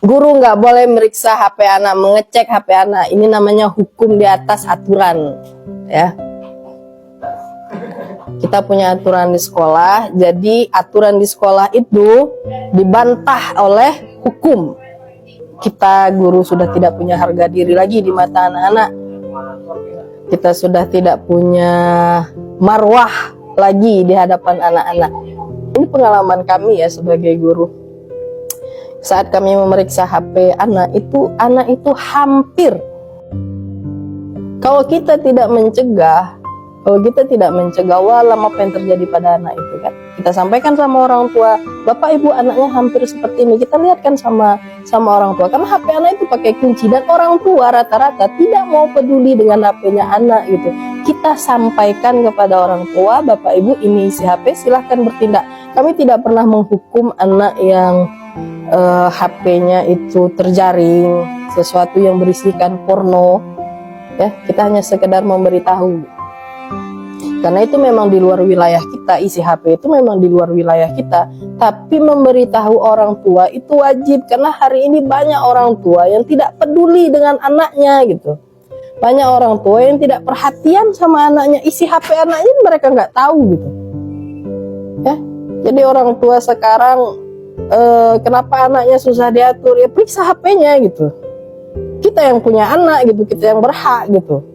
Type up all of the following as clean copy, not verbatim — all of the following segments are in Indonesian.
Guru nggak boleh meriksa HP anak, mengecek HP anak. Ini namanya hukum di atas aturan, ya. Kita punya aturan di sekolah, jadi aturan di sekolah itu dibantah oleh hukum. Kita guru sudah tidak punya harga diri lagi di mata anak-anak. Kita sudah tidak punya marwah lagi di hadapan anak-anak. Ini pengalaman kami ya sebagai guru. Saat kami memeriksa HP anak itu hampir, kalau kita tidak mencegah, walau apa yang terjadi pada anak itu kan, kita sampaikan sama orang tua, bapak ibu anaknya hampir seperti ini, kita lihat kan sama orang tua, karena HP anak itu pakai kunci dan orang tua rata-rata tidak mau peduli dengan HP-nya anak gitu. Kita sampaikan kepada orang tua, bapak ibu ini isi HP, silahkan bertindak. Kami tidak pernah menghukum anak yang HP-nya itu terjaring sesuatu yang berisikan porno, ya. Kita hanya sekedar memberitahu, karena itu memang di luar wilayah kita, isi HP itu memang di luar wilayah kita. Tapi memberitahu orang tua itu wajib, karena hari ini banyak orang tua yang tidak peduli dengan anaknya gitu. Banyak orang tua yang tidak perhatian sama anaknya, isi HP anaknya mereka nggak tahu gitu, ya. Jadi orang tua sekarang kenapa anaknya susah diatur, ya periksa HP-nya gitu. Kita yang punya anak gitu, kita yang berhak gitu.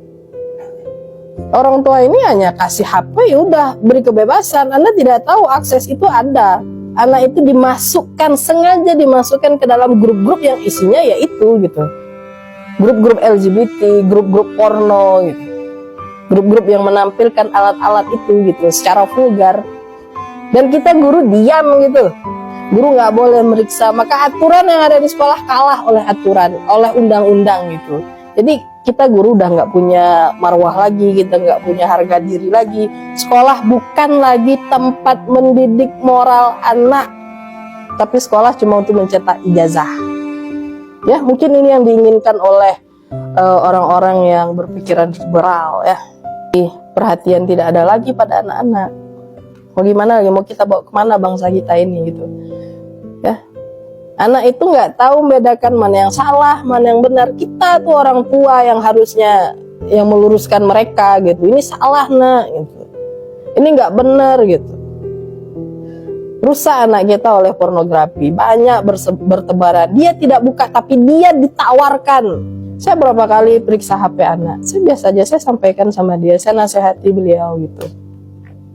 Orang tua ini hanya kasih HP, ya udah beri kebebasan. Anda tidak tahu akses itu ada. Anak itu sengaja dimasukkan ke dalam grup-grup yang isinya ya itu gitu. Grup-grup LGBT, grup-grup porno gitu. Grup-grup yang menampilkan alat-alat itu gitu secara vulgar. Dan kita guru diam gitu. Guru nggak boleh meriksa, maka aturan yang ada di sekolah kalah oleh undang-undang gitu. Jadi kita guru udah nggak punya marwah lagi, kita nggak punya harga diri lagi. Sekolah bukan lagi tempat mendidik moral anak, tapi sekolah cuma untuk mencetak ijazah. Ya, mungkin ini yang diinginkan oleh orang-orang yang berpikiran liberal, ya. Perhatian tidak ada lagi pada anak-anak. Mau gimana lagi? Mau kita bawa kemana bangsa kita ini gitu? Ya, anak itu nggak tahu membedakan mana yang salah, mana yang benar. Kita tuh orang tua yang harusnya yang meluruskan mereka gitu. Ini salah nak, gitu. Ini nggak benar gitu. Rusak anak kita oleh pornografi, banyak bertebaran. Dia tidak buka, tapi dia ditawarkan. Saya berapa kali periksa HP anak. Saya biasa aja, saya sampaikan sama dia, saya nasihati beliau gitu.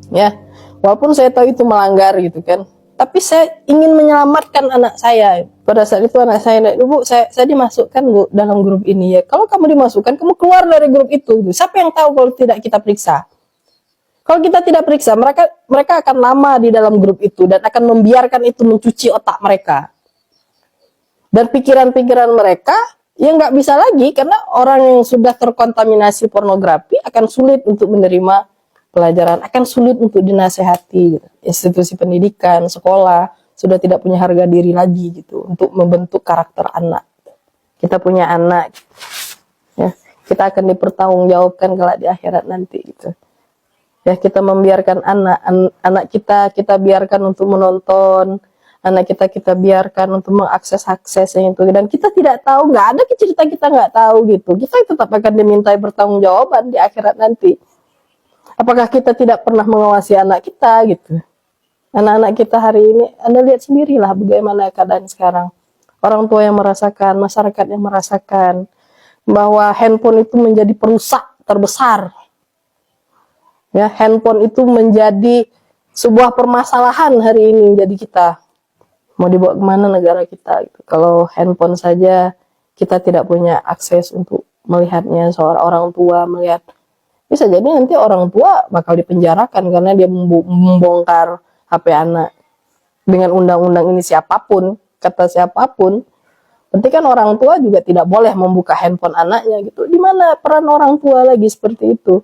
Ya, walaupun saya tahu itu melanggar gitu kan. Tapi saya ingin menyelamatkan anak saya. Pada saat itu anak saya, Bu, saya dimasukkan Bu dalam grup ini ya. Kalau kamu dimasukkan, kamu keluar dari grup itu. Siapa yang tahu kalau tidak kita periksa? Kalau kita tidak periksa, mereka akan lama di dalam grup itu dan akan membiarkan itu mencuci otak mereka. Dan pikiran-pikiran mereka ya nggak bisa lagi, karena orang yang sudah terkontaminasi pornografi akan sulit untuk menerima pelajaran, akan sulit untuk dinasehati gitu. Institusi pendidikan, sekolah sudah tidak punya harga diri lagi gitu untuk membentuk karakter anak. Kita punya anak, ya, kita akan dipertanggungjawabkan kelak di akhirat nanti gitu. Ya, kita membiarkan anak kita biarkan untuk menonton, anak kita biarkan untuk mengakses yang itu, dan kita tidak tahu, nggak ada cerita kita nggak tahu gitu. Kita tetap akan dimintai pertanggungjawaban di akhirat nanti. Apakah kita tidak pernah mengawasi anak kita gitu? Anak-anak kita hari ini, Anda lihat sendirilah bagaimana keadaan sekarang. Orang tua yang merasakan, masyarakat yang merasakan bahwa handphone itu menjadi perusak terbesar. Ya, handphone itu menjadi sebuah permasalahan hari ini jadi kita. Mau dibawa kemana negara kita gitu. Kalau handphone saja kita tidak punya akses untuk melihatnya, seorang orang tua melihat. Bisa jadi nanti orang tua bakal dipenjarakan karena dia membongkar HP anak. Dengan undang-undang ini siapapun, kata siapapun, berarti kan orang tua juga tidak boleh membuka handphone anaknya gitu. Di mana peran orang tua lagi seperti itu?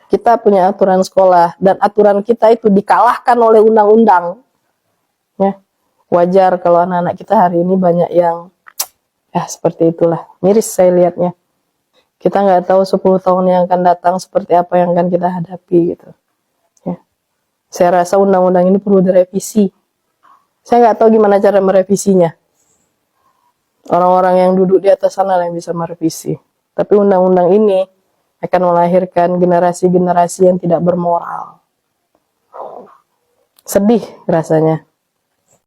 Kita punya aturan sekolah dan aturan kita itu dikalahkan oleh undang-undang. Ya, wajar kalau anak-anak kita hari ini banyak yang ya seperti itulah. Miris saya lihatnya. Kita nggak tahu 10 tahun yang akan datang seperti apa yang akan kita hadapi gitu. Ya. Saya rasa undang-undang ini perlu direvisi. Saya nggak tahu gimana cara merevisinya. Orang-orang yang duduk di atas sana yang bisa merevisi. Tapi undang-undang ini akan melahirkan generasi-generasi yang tidak bermoral. Sedih rasanya.